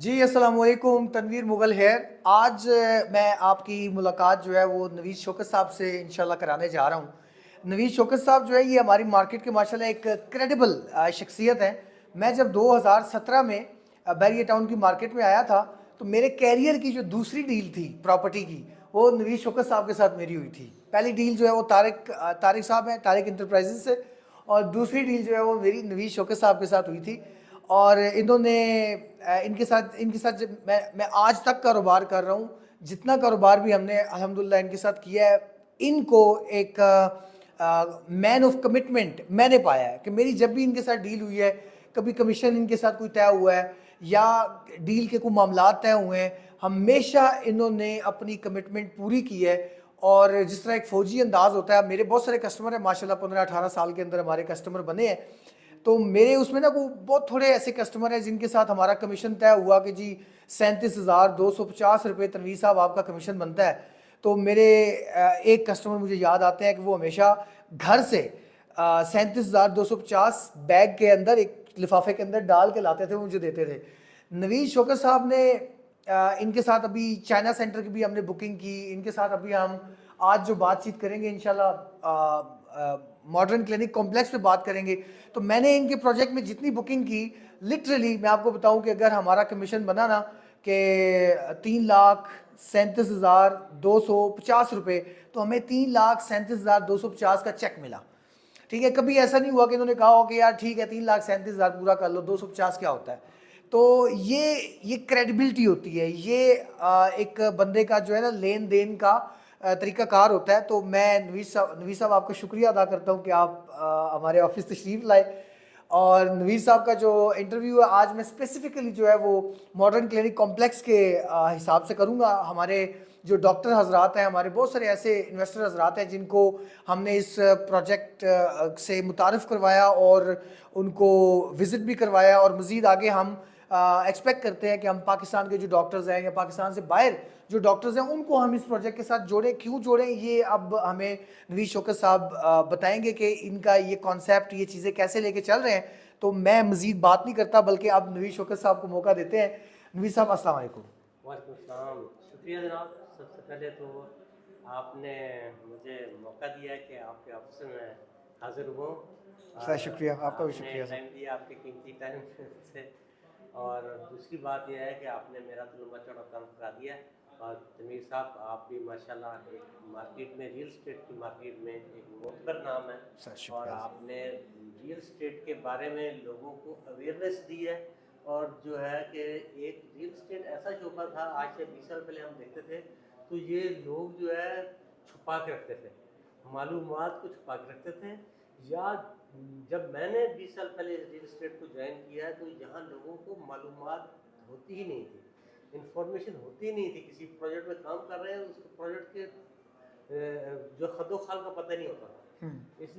جی السلام علیکم، تنویر مغل ہے۔ آج میں آپ کی ملاقات جو ہے وہ نوید شوکت صاحب سے انشاءاللہ کرانے جا رہا ہوں۔ نوید شوکت صاحب جو ہے یہ ہماری مارکیٹ کے ماشاءاللہ ایک کریڈیبل شخصیت ہے۔ میں جب 2017 میں بیریہ ٹاؤن کی مارکیٹ میں آیا تھا تو میرے کیریئر کی جو دوسری ڈیل تھی پراپرٹی کی وہ نوید شوکت صاحب کے ساتھ میری ہوئی تھی۔ پہلی ڈیل جو ہے وہ طارق صاحب ہیں، طارق انٹرپرائزز سے، اور دوسری ڈیل جو ہے وہ میری نوید شوکت صاحب کے ساتھ ہوئی تھی۔ اور انہوں نے ان کے ساتھ جب میں آج تک کاروبار کر رہا ہوں، جتنا کاروبار بھی ہم نے الحمدللہ ان کے ساتھ کیا ہے، ان کو ایک مین آف کمٹمنٹ میں نے پایا ہے کہ میری جب بھی ان کے ساتھ ڈیل ہوئی ہے، کبھی کمیشن ان کے ساتھ کوئی طے ہوا ہے یا ڈیل کے کوئی معاملات طے ہوئے ہیں، ہمیشہ انہوں نے اپنی کمٹمنٹ پوری کی ہے۔ اور جس طرح ایک فوجی انداز ہوتا ہے، میرے بہت سارے کسٹمر ہیں ماشاءاللہ، 15-18 سال کے اندر ہمارے کسٹمر بنے ہیں، تو میرے اس میں نا وہ بہت تھوڑے ایسے کسٹمر ہیں جن کے ساتھ ہمارا کمیشن طے ہوا کہ جی 37,250 روپے تنویر صاحب آپ کا کمیشن بنتا ہے۔ تو میرے ایک کسٹمر مجھے یاد آتے ہیں کہ وہ ہمیشہ گھر سے 37,250 بیگ کے اندر ایک لفافے کے اندر ڈال کے لاتے تھے، وہ مجھے دیتے تھے۔ نوید شوکت صاحب نے ان کے ساتھ ابھی چائنا سینٹر کی بھی ہم نے بکنگ کی، ان کے ساتھ ابھی ہم آج جو بات چیت کریں گے انشاءاللہ ماڈرن کلینک کمپلیکس پہ بات کریں گے۔ تو میں نے ان کے پروجیکٹ میں جتنی بکنگ کی، لٹرلی میں آپ کو بتاؤں کہ اگر ہمارا کمیشن بنا نا کہ 3,37,250 روپے، تو ہمیں 3,37,250 کا چیک ملا۔ ٹھیک ہے، کبھی ایسا نہیں ہوا کہ انہوں نے کہا ہو کہ یار ٹھیک ہے 3,37,000 پورا کر لو، 250 کیا ہوتا ہے۔ تو یہ کریڈیبلٹی ہوتی ہے، یہ ایک بندے کا جو ہے نا لین دین کا طریقہ کار ہوتا ہے۔ تو میں نوید صاحب آپ کا شکریہ ادا کرتا ہوں کہ آپ ہمارے آفس تشریف لائے۔ اور نوید صاحب کا جو انٹرویو ہے آج میں اسپیسیفکلی جو ہے وہ ماڈرن کلینک کمپلیکس کے حساب سے کروں گا۔ ہمارے جو ڈاکٹر حضرات ہیں، ہمارے بہت سارے ایسے انویسٹر حضرات ہیں جن کو ہم نے اس پروجیکٹ سے متعارف کروایا اور ان کو وزٹ بھی کروایا، اور مزید آگے ہم ایکسپیکٹ کرتے ہیں کہ ہم پاکستان کے جو ڈاکٹرز ہیں یا پاکستان سے باہر جو ڈاکٹرز ہیں ان کو ہم اس پروجیکٹ کے ساتھ جوڑیں۔ کیوں جوڑیں یہ اب ہمیں نوید شوکت صاحب بتائیں گے کہ ان کا یہ کانسیپٹ، یہ چیزیں کیسے لے کے چل رہے ہیں۔ تو میں مزید بات نہیں کرتا بلکہ اب نوید شوکت صاحب کو موقع دیتے ہیں۔ نوید صاحب السلام علیکم۔ وعلیکم السلام، شکریہ جناب۔ سب سے پہلے تو آپ نے مجھے موقع دیا کہ آپ کے آفس میں حاضر ہوں۔ سر شکریہ، آپ کا بھی آپ نے شکریہ سر۔ ٹائم دیا، آپ کے قیمتی ٹائم سے۔ اور دوسری بات یہ ہے کہ آپ نے میرا تو لمبا چوڑا کام کرا دیا۔ اور تنویر صاحب آپ بھی ماشاءاللہ ایک مارکیٹ میں، ریئل اسٹیٹ کی مارکیٹ میں ایک معتبر نام ہے، سر اور شکریہ۔ آپ نے ریئل اسٹیٹ کے بارے میں لوگوں کو اویئرنیس دی ہے۔ اور جو ہے کہ ایک ریئل اسٹیٹ ایسا شعبہ تھا، آج سے 20 سال پہلے ہم دیکھتے تھے تو یہ لوگ جو ہے چھپا کے رکھتے تھے، معلومات کو چھپا کے رکھتے تھے۔ یا جب میں نے 20 سال پہلے ریئل اسٹیٹ کو جوائن کیا ہے تو یہاں لوگوں کو معلومات ہوتی ہی نہیں تھی، انفارمیشن ہوتی ہی نہیں تھی۔ کسی پروجیکٹ میں کام کر رہے ہیں، اس پروجیکٹ کے جو خد و خال کا پتہ نہیں ہوتا تھا۔ لیکن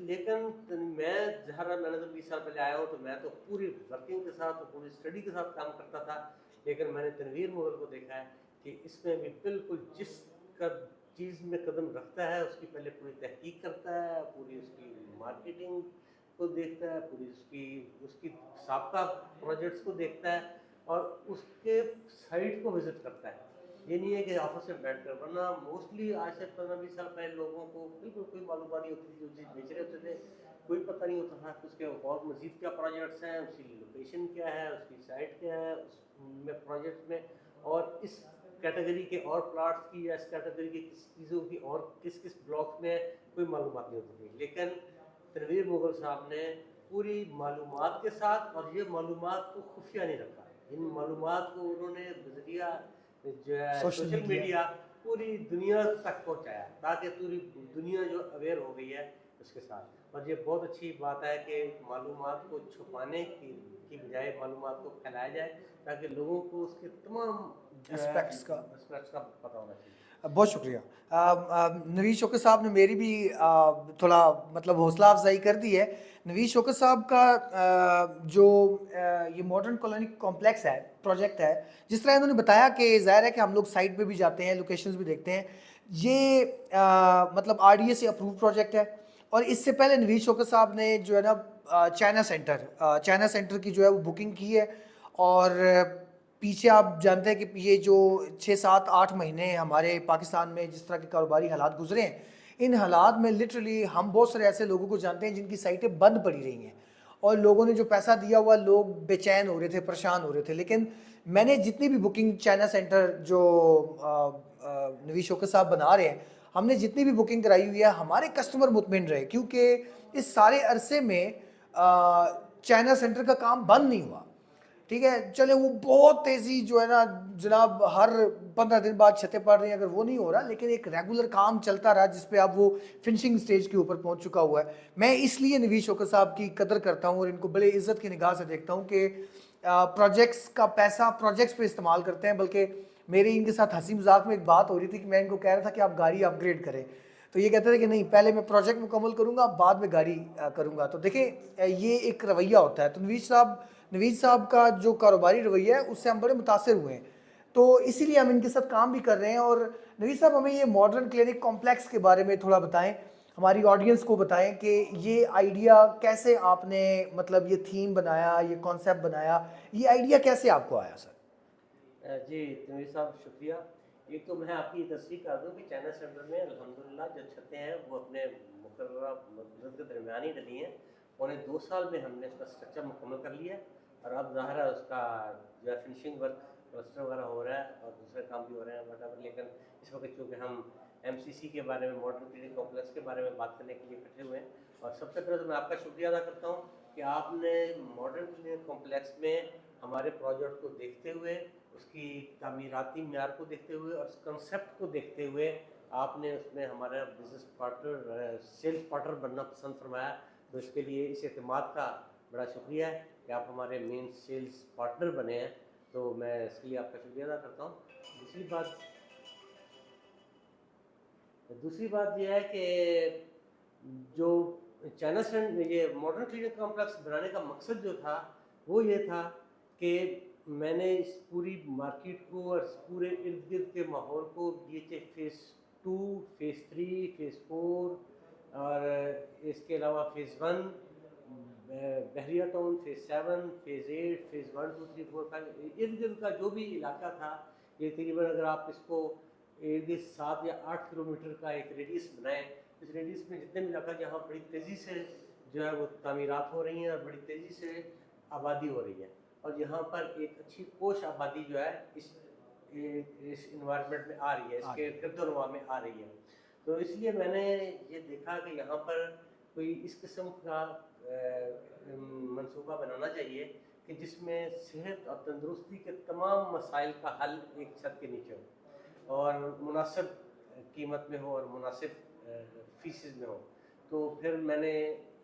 میں نے تو 20 سال پہلے آیا ہوں تو میں تو پوری ورکنگ کے ساتھ اور پوری اسٹڈی کے ساتھ کام کرتا تھا، لیکن میں نے تنویر مغل کو دیکھا ہے کہ اس میں بھی بالکل جس کا چیز میں قدم رکھتا ہے اس کی پہلے پوری تحقیق کرتا ہے، پوری اس کی مارکیٹنگ کو دیکھتا ہے، پوری اس کی سابقہ پروجیکٹس کو دیکھتا ہے اور اس کے سائٹ کو وزٹ کرتا ہے۔ یہ نہیں ہے کہ آفس میں بیٹھ کر، ورنہ موسٹلی آج سے 15-20 سال پہلے لوگوں کو بالکل کوئی معلومات نہیں ہوتی تھی، جو چیز بیچ رہے ہوتے تھے کوئی پتہ نہیں ہوتا تھا کہ اس کے اور مزید کیا پروجیکٹس ہیں، اس کی لوکیشن کیا ہے، اس کی سائٹ کیا ہے، اس میں پروجیکٹس میں اور اس کیٹیگری کے اور پلاٹس کی یا اس کیٹیگری کی کس چیزوں کی اور کس کس بلاکس میں کوئی معلومات نہیں ہوتی تھی۔ لیکن تنویر مغل صاحب نے پوری معلومات کے ساتھ، اور یہ معلومات کو خفیہ نہیں رکھا، ان معلومات کو انہوں نے بذریعہ جو ہے سوشل میڈیا پوری دنیا تک پہنچایا، تاکہ پوری دنیا جو اویئر ہو گئی ہے اس کے ساتھ۔ اور یہ بہت اچھی بات ہے کہ معلومات کو چھپانے کی بجائے معلومات کو پھیلایا جائے تاکہ لوگوں کو اس کے تمام اسپیکٹس کا پتہ ہونا چاہیے۔ بہت شکریہ۔ نوید شوکت صاحب نے میری بھی تھوڑا مطلب حوصلہ افزائی کر دی ہے۔ نوید شوکت صاحب کا جو یہ ماڈرن کالونی کمپلیکس ہے، پروجیکٹ ہے، جس طرح انہوں نے بتایا کہ ظاہر ہے کہ ہم لوگ سائٹ پہ بھی جاتے ہیں، لوکیشنز بھی دیکھتے ہیں، یہ مطلب RDA سے اپروو پروجیکٹ ہے۔ اور اس سے پہلے نوید شوکت صاحب نے جو ہے نا چائنا سینٹر کی جو ہے وہ بکنگ کی ہے، اور پیچھے آپ جانتے ہیں کہ یہ جو 6 7 8 مہینے ہمارے پاکستان میں جس طرح کے کاروباری حالات گزرے ہیں، ان حالات میں لٹرلی ہم بہت سارے ایسے لوگوں کو جانتے ہیں جن کی سائٹیں بند پڑی رہی ہیں، اور لوگوں نے جو پیسہ دیا ہوا لوگ بے چین ہو رہے تھے، پریشان ہو رہے تھے. لیکن میں نے جتنی بھی بکنگ چائنا سینٹر جو نویز شوکت صاحب بنا رہے ہیں، ہم نے جتنی بھی بکنگ کرائی ہوئی ہے ہمارے کسٹمر مطمئن رہے، کیونکہ اس سارے عرصے میں چائنا سینٹر کا کام بند نہیں ہوا. ٹھیک ہے، چلے وہ بہت تیزی جو ہے نا جناب ہر 15 دن بعد چھتیں پڑ رہی ہیں، اگر وہ نہیں ہو رہا، لیکن ایک ریگولر کام چلتا رہا جس پہ اب وہ فنشنگ سٹیج کے اوپر پہنچ چکا ہوا ہے. میں اس لیے نویز شوکت صاحب کی قدر کرتا ہوں اور ان کو بڑے عزت کی نگاہ سے دیکھتا ہوں کہ پروجیکٹس کا پیسہ پروجیکٹس پہ استعمال کرتے ہیں. بلکہ میری ان کے ساتھ ہنسی مذاق میں ایک بات ہو رہی تھی کہ میں ان کو کہہ رہا تھا کہ آپ گاڑی اپ گریڈ کریں، تو یہ کہتے تھے کہ نہیں، پہلے میں پروجیکٹ مکمل کروں گا بعد میں گاڑی کروں گا. تو دیکھیں یہ ایک رویہ ہوتا ہے. تو نویز صاحب کا جو کاروباری رویہ ہے اس سے ہم بڑے متاثر ہوئے ہیں، تو اسی لیے ہم ان کے ساتھ کام بھی کر رہے ہیں. اور نویز صاحب ہمیں یہ ماڈرن کلینک کمپلیکس کے بارے میں تھوڑا بتائیں، ہماری آڈینس کو بتائیں کہ یہ آئیڈیا کیسے آپ نے مطلب یہ تھیم بنایا، یہ کانسیپٹ بنایا، یہ آئیڈیا کیسے آپ کو آیا سر؟ جی تنویر صاحب شکریہ. ایک تو میں آپ کی تصدیق کر دوں کہ چائنا سینٹر میں الحمدللہ جو چھتیں ہیں وہ اپنے مقررہ مدت کے درمیان ہی ڈلی ہیں. 2.25 سال میں ہم نے اس کا اسٹرکچر مکمل کر لیا ہے، اور اب ظاہر ہے اس کا جو ہے فنشنگ ورک پلسٹر وغیرہ ہو رہا ہے اور دوسرے کام بھی ہو رہے ہیں whatever. لیکن اس وقت چونکہ ہم MCC کے بارے میں، ماڈرن کلینک کمپلیکس کے بارے میں بات کرنے کے لیے اکٹھے ہوئے ہیں، اور سب سے پہلے تو میں آپ کا شکریہ ادا کرتا ہوں کہ آپ نے ماڈرن کلینک کمپلیکس میں ہمارے پروجیکٹ کو دیکھتے ہوئے، اس کی تعمیراتی معیار کو دیکھتے ہوئے اور اس کنسیپٹ کو دیکھتے ہوئے آپ نے اس میں ہمارا بزنس پارٹنر، سیلس پارٹنر بننا پسند فرمایا. تو اس کے لیے اس اعتماد کا بڑا شکریہ ہے کہ آپ ہمارے مین سیلس پارٹنر بنے ہیں، تو میں اس کے لیے آپ کا شکریہ ادا کرتا ہوں. دوسری بات یہ ہے کہ جو چائنا سینٹر، یہ ماڈرن کلینک کمپلیکس بنانے کا مقصد جو تھا وہ یہ تھا کہ میں نے اس پوری مارکیٹ کو اور اس پورے ارد گرد کے ماحول کو، یہ چاہے فیز 2، فیز 3، فیز 4 اور اس کے علاوہ فیز 1 بحریہ ٹاؤن، فیز 7، فیز 8، فیز 1 2 3 4 5، ارد گرد کا جو بھی علاقہ تھا، یہ تقریباً اگر آپ اس کو 7 یا 8 کلومیٹر کا ایک ریڈیس بنائیں، اس ریڈیس میں جتنے بھی علاقہ جہاں بڑی تیزی سے جو ہے وہ تعمیرات ہو رہی ہیں اور بڑی تیزی سے آبادی ہو رہی ہے، اور یہاں پر ایک اچھی پوش آبادی جو ہے اس انوائرمنٹ میں آ رہی ہے، اس کے گرد و نواح میں آ رہی ہے. تو اس لیے میں نے یہ دیکھا کہ یہاں پر کوئی اس قسم کا منصوبہ بنانا چاہیے کہ جس میں صحت اور تندرستی کے تمام مسائل کا حل ایک چھت کے نیچے ہو اور مناسب قیمت میں ہو اور مناسب فیسز میں ہو. تو پھر میں نے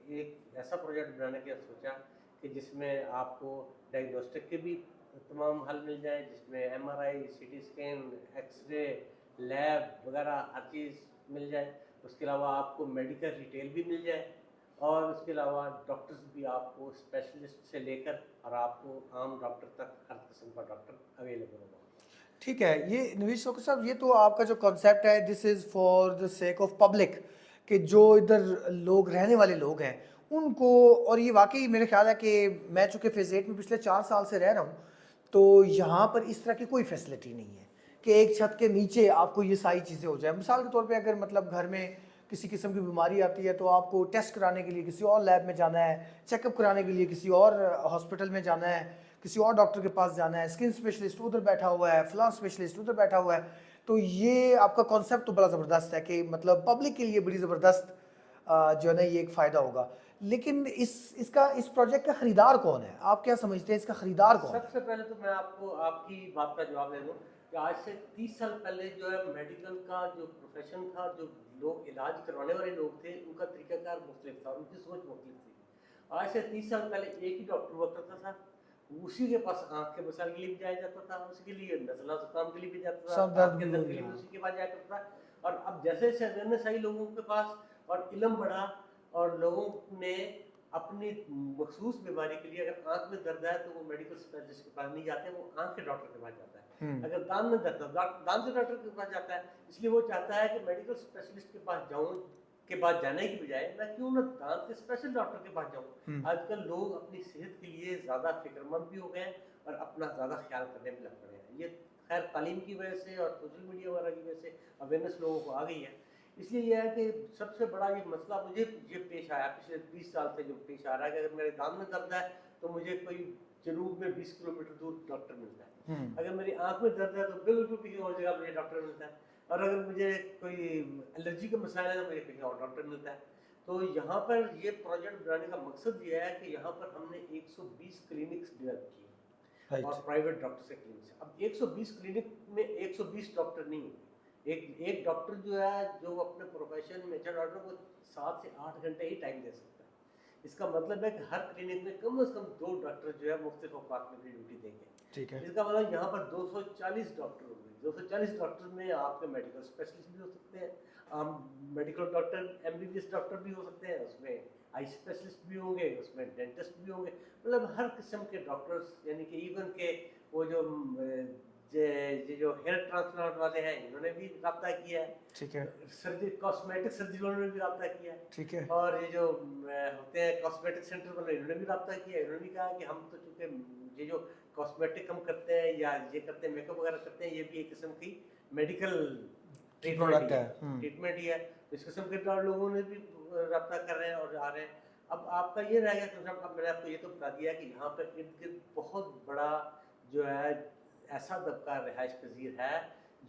ایک ایسا پروجیکٹ بنانے کا سوچا کہ جس میں آپ کو ڈائگنوسٹک کے بھی تمام حل مل جائے، جس میں MRI، CT scan, X ray, lab وغیرہ ہر چیز مل جائے. اس کے علاوہ آپ کو میڈیکل ریٹیل بھی مل جائے، اور اس کے علاوہ ڈاکٹرز بھی آپ کو اسپیشلسٹ سے لے کر اور آپ کو عام ڈاکٹر تک ہر قسم کا ڈاکٹر اویلیبل ہوگا. ٹھیک ہے، یہ نویز شوکت صاحب یہ تو آپ کا جو کانسیپٹ ہے this is for the sake of public, کہ جو ادھر لوگ رہنے والے لوگ ہیں ان کو، اور یہ واقعی میرے خیال ہے کہ میں چونکہ فیز 8 میں پچھلے 4 سال سے رہ رہا ہوں، تو یہاں پر اس طرح کی کوئی فیسلٹی نہیں ہے کہ ایک چھت کے نیچے آپ کو یہ ساری چیزیں ہو جائیں. مثال کے طور پہ اگر مطلب گھر میں کسی قسم کی بیماری آتی ہے تو آپ کو ٹیسٹ کرانے کے لیے کسی اور لیب میں جانا ہے، چیک اپ کرانے کے لیے کسی اور ہاسپٹل میں جانا ہے، کسی اور ڈاکٹر کے پاس جانا ہے، اسکن اسپیشلسٹ ادھر بیٹھا ہوا ہے، فلاں اسپیشلسٹ ادھر بیٹھا ہوا ہے. تو یہ آپ کا کانسیپٹ تو بڑا زبردست ہے کہ مطلب پبلک کے لیے بڑی زبردست جو ہے نا یہ ایک فائدہ ہوگا. لیکن اس پروجیکٹ کا خریدار کون ہے؟ آپ کیا سمجھتے ہیں اس کا خریدار کون ہے؟ سب سے پہلے تو میں آپ کو آپ کی بات کا جواب دے دوں کہ آج سے 30 سال پہلے جو ہے میڈیکل کا جو پروفیشن تھا، جو لوگ علاج کروانے والے لوگ تھے، ان کا طریقہ کار مختلف تھا، ان کی سوچ مختلف تھی. آج سے 30 سال پہلے ایک ہی ڈاکٹر ہوا کرتا تھا، اسی کے پاس آنکھ کے مسائل کے لیے بھی جایا جاتا تھا، اسی کے لیے نزلہ زکام کے لیے بھی جاتا تھا، دانت کے درد کے لیے بھی اسی کے پاس جایا کرتا تھا. اور اب جیسے جیسے اویئرنیس آئی لوگوں کے پاس اور علم بڑھا، اور لوگوں نے اپنی مخصوص بیماری کے لیے، اگر آنکھ میں درد ہے تو وہ میڈیکل اسپیشلسٹ کے پاس نہیں جاتے، وہ آنکھ کے ڈاکٹر کے پاس جاتا ہے. اگر دان میں درد ہے دان کے ڈاکٹر کے پاس جاتا ہے. اس لیے وہ چاہتا ہے کہ میڈیکل اسپیشلسٹ کے پاس جاؤں کے بعد جانے کی بجائے میں کیوں نہ دانت کے اسپیشل ڈاکٹر کے پاس جاؤں. آج کل لوگ اپنی صحت کے لیے زیادہ فکر مند بھی ہو گئے ہیں، اور اپنا زیادہ خیال کرنے میں لگ پڑے ہیں. یہ خیر تعلیم کی وجہ سے اور سوشل میڈیا وغیرہ کی وجہ سے اویئرنیس لوگوں کو آ گئی ہے. اس لیے یہ ہے کہ سب سے بڑا یہ مسئلہ مجھے یہ پیش آیا پچھلے 20 سال سے جو پیش آ رہا ہے کہ اگر میرے دانت میں درد ہے تو مجھے کوئی جنوب میں 20 کلومیٹر دور ڈاکٹر ملتا ہے. اگر میری آنکھ میں درد ہے تو بالکل کسی اور جگہ مجھے ڈاکٹر ملتا ہے. اور اگر مجھے کوئی الرجی کا مسائل ہے تو مجھے کہیں اور ڈاکٹر ملتا ہے. تو یہاں پر یہ پروجیکٹ بنانے کا مقصد یہ ہے کہ یہاں پر ہم نے 120 کلینکس ڈیولپ کیے اور پرائیویٹ ڈاکٹر سے کلینکس. اب 120 کلینک میں 120 ڈاکٹر نہیں ہوتے. ایک ڈاکٹر جو ہے جو اپنے پروفیشن میں اچھا ڈاکٹر کو 7 سے 8 گھنٹے ہی ٹائم دے سکتا ہے. اس کا مطلب ہے کہ ہر کلینک میں کم از کم 2 ڈاکٹر جو ہے مختلف اوقات میں ڈیوٹی دیں گے. ٹھیک ہے. اس کا مطلب یہاں پر 240 ڈاکٹر ہوں گے. 240 ڈاکٹر میں آپ کے میڈیکل اسپیشلسٹ بھی ہو سکتے ہیں, میڈیکل ڈاکٹر MBBS ڈاکٹر بھی ہو سکتے ہیں, اس میں آئی اسپیشلسٹ بھی ہوں گے, اس میں ڈینٹسٹ بھی ہوں گے. مطلب ہر قسم کے ڈاکٹرز, یعنی کہ ایون کہ وہ جو ہیئر ٹرانسپلانٹ والے ہیں انہوں نے بھی رابطہ کیا ہے. ٹھیک ہے. سرجری کاسمیٹک سرجری والوں نے بھی رابطہ کیا ہے. ٹھیک ہے. اور یہ جو ہوتے ہیں کاسمیٹک سینٹر والے انہوں نے بھی رابطہ کیا ہے. انہوں نے کہا کہ ہم تو چونکہ یہ جو کاسمیٹک ہم کرتے ہیں یا یہ کرتے ہیں میک اپ وغیرہ کرتے ہیں یہ بھی ایک قسم کی میڈیکل ٹریٹمنٹ ہی ہے. اس قسم کے لوگوں نے بھی رابطہ کر رہے ہیں اور آ رہے ہیں. اب آپ کا یہ رہ گیا کہ اب میں نے آپ کو یہ تو بتا دیا کہ یہاں پر ارد گرد بہت بڑا جو ہے ایسا طبقہ رہائش پذیر ہے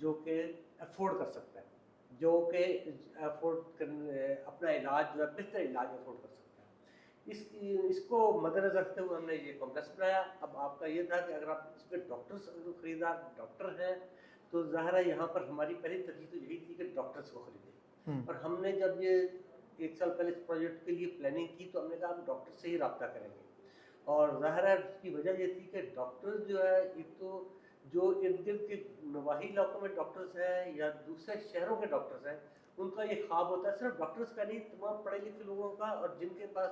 جو کہ افورڈ کر سکتا ہے, جو کہ افورڈ کرنے اپنا علاج جو ہے بہتر علاج افورڈ کر سکتا ہے. اس کو مد نظر رکھتے ہوئے ہم نے یہ کمپلیکس بنایا. اب آپ کا یہ تھا کہ اگر آپ اس میں ڈاکٹرس خریدار ڈاکٹر ہیں تو ظاہر ہے یہاں پر ہماری پہلی ترجیح تو یہی تھی کہ ڈاکٹرس کو خریدیں. اور ہم نے جب یہ 1 سال پہلے اس پروجیکٹ کے لیے پلاننگ کی تو ہم نے کہا ہم ڈاکٹر سے ہی رابطہ کریں گے. اور ظاہر ہے اس کی وجہ یہ تھی کہ ڈاکٹر جو ہے ایک تو جو ارد گرد کے نواحی علاقوں میں ڈاکٹرز ہیں یا دوسرے شہروں کے ڈاکٹرز ہیں ان کا یہ خواب ہوتا ہے صرف ڈاکٹرز کا نہیں, تمام پڑھے لکھے لوگوں کا, اور جن کے پاس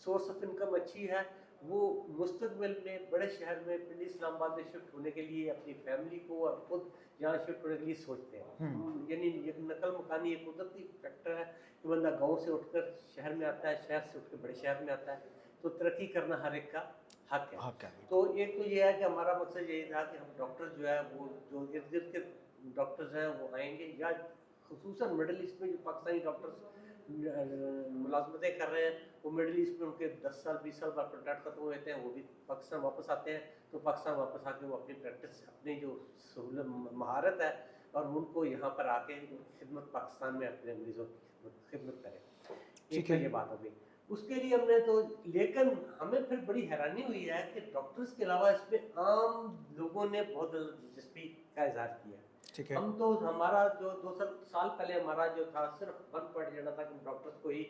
سورس آف انکم اچھی ہے وہ مستقبل میں بڑے شہر میں پنڈی اسلام آباد میں شفٹ ہونے کے لیے اپنی فیملی کو اور خود یہاں شفٹ ہونے کے لیے سوچتے ہیں. یعنی یہ نقل مکانی ایک قدرتی فیکٹر ہے کہ بندہ گاؤں سے اٹھ کر شہر میں آتا ہے, شہر سے اٹھ کر بڑے شہر میں آتا ہے. تو ترقی کرنا ہر ایک کا حق ہے. تو ایک تو یہ ہے کہ ہمارا مقصد یہی تھا کہ ہم ڈاکٹر جو ہے وہ جو ارد گرد کے ڈاکٹرز ہیں وہ آئیں گے, یا خصوصاً مڈل ایسٹ میں جو پاکستانی ڈاکٹرز ملازمتیں کر رہے ہیں وہ مڈل ایسٹ میں ان کے 10 سال 20 سال بعد کنٹریکٹ ختم ہو جاتے ہیں, وہ بھی پاکستان واپس آتے ہیں. تو پاکستان واپس آ کے وہ اپنی پریکٹس اپنی جو سہولت مہارت ہے اور ان کو یہاں پر آ کے خدمت پاکستان میں اپنے مریضوں کی خدمت کریں. ایک یہ بات ہو گئی. اس کے لیے ہم نے تو, لیکن ہمیں پھر بڑی حیرانی ہوئی ہے کہ ڈاکٹرز کے علاوہ اس میں عام لوگوں نے بہت دلچسپی کا اظہار کیا. ہم تو ہمارا جو 2 سال پہلے ہمارا جو تھا صرف 1 پوائنٹ ایجنڈا تھا کہ ڈاکٹرز کو ہی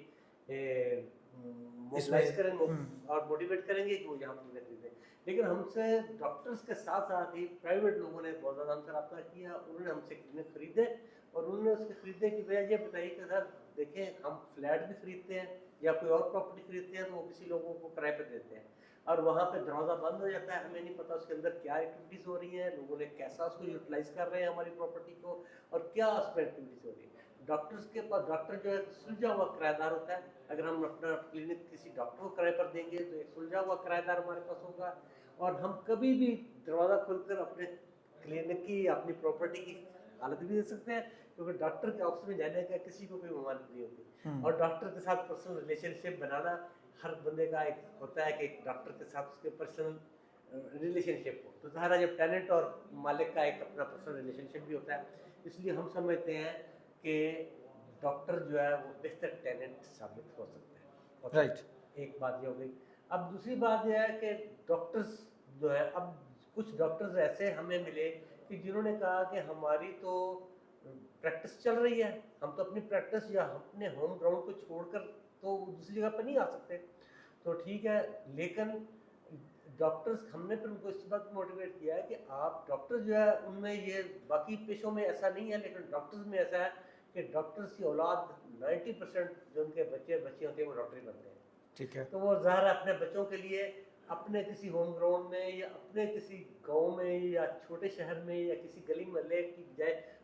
موبلائز کریں اور موٹیویٹ کریں گے کہ وہ یہاں پر خریدیں. لیکن ہم سے ڈاکٹرز کے ساتھ ساتھ ہی پرائیویٹ لوگوں نے بہت زیادہ ہم سے رابطہ کیا. انہوں نے ہم سے کلینک خریدے اور انہوں نے اس کے خریدنے کی وجہ یہ بتائی کہ سر دیکھیں ہم فلیٹ بھی خریدتے ہیں یا کوئی اور پراپرٹی خریدتے ہیں تو وہ کسی لوگوں کو کرائے پہ دیتے ہیں اور وہاں پہ دروازہ بند ہو جاتا ہے, ہمیں نہیں پتا اس کے اندر کیا ایکٹیویٹیز ہو رہی ہیں, لوگوں نے کیسا اس کو یوٹیلائز کر رہے ہیں ہماری پراپرٹی کو اور کیا اس پہ ایکٹیویٹیز ہو رہی ہیں. ڈاکٹرز کے پاس ڈاکٹر جو ہے سلجھا ہوا کرایہ دار ہوتا ہے. اگر ہم اپنا کلینک کسی ڈاکٹر کو کرائے پر دیں گے تو ایک سلجھا ہوا کرایہ دار ہمارے پاس ہوگا اور ہم کبھی بھی دروازہ کھول کر اپنے کلینک کی اپنی پراپرٹی کی حالت بھی دے سکتے ہیں, کیونکہ ڈاکٹر کے آفس میں جانے کا کسی کو کوئی ممانعت نہیں ہوتی. اور ڈاکٹر کے ساتھ پرسنل ریلیشن شپ بنانا ہر بندے کا ایک ہوتا ہے کہ ایک ڈاکٹر کے ساتھ اس کے پرسنل ریلیشن شپ ہو. تو ظاہر ہے جب ٹیننٹ اور مالک کا ایک اپنا پرسنل ریلیشن شپ بھی ہوتا ہے, اس لیے ہم سمجھتے ہیں کہ ڈاکٹر جو ہے وہ بہتر ٹیننٹ ثابت ہو سکتا ہے. رائٹ, ایک بات یہ ہو گئی. اب دوسری بات یہ ہے کہ ڈاکٹرز جو ہے, اب کچھ ڈاکٹرز ایسے ہمیں ملے کہ جنہوں نے کہا کہ ہماری تو پریکٹس چل رہی ہے, ہم تو اپنی پریکٹس یا اپنے ہوم گراؤنڈ کو چھوڑ کر تو دوسری جگہ پہ نہیں آ سکتے. تو ٹھیک ہے, لیکن ڈاکٹرز ہم نے پھر ان کو اس وقت موٹیویٹ کیا ہے کہ آپ ڈاکٹر جو ہے ان میں یہ باقی پیشوں میں ایسا نہیں ہے, لیکن ڈاکٹرز میں ایسا ہے کہ ڈاکٹرز کی اولاد 90% جو ان کے بچے ہوتے ہیں وہ ڈاکٹر ہی بنتے ہیں. ٹھیک ہے, تو وہ ظاہر ہے اپنے بچوں کے لیے اپنے کسی ہوم گراؤنڈ میں یا اپنے کسی گاؤں میں یا چھوٹے شہر میں یا کسی گلی محلے کی بجائے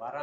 12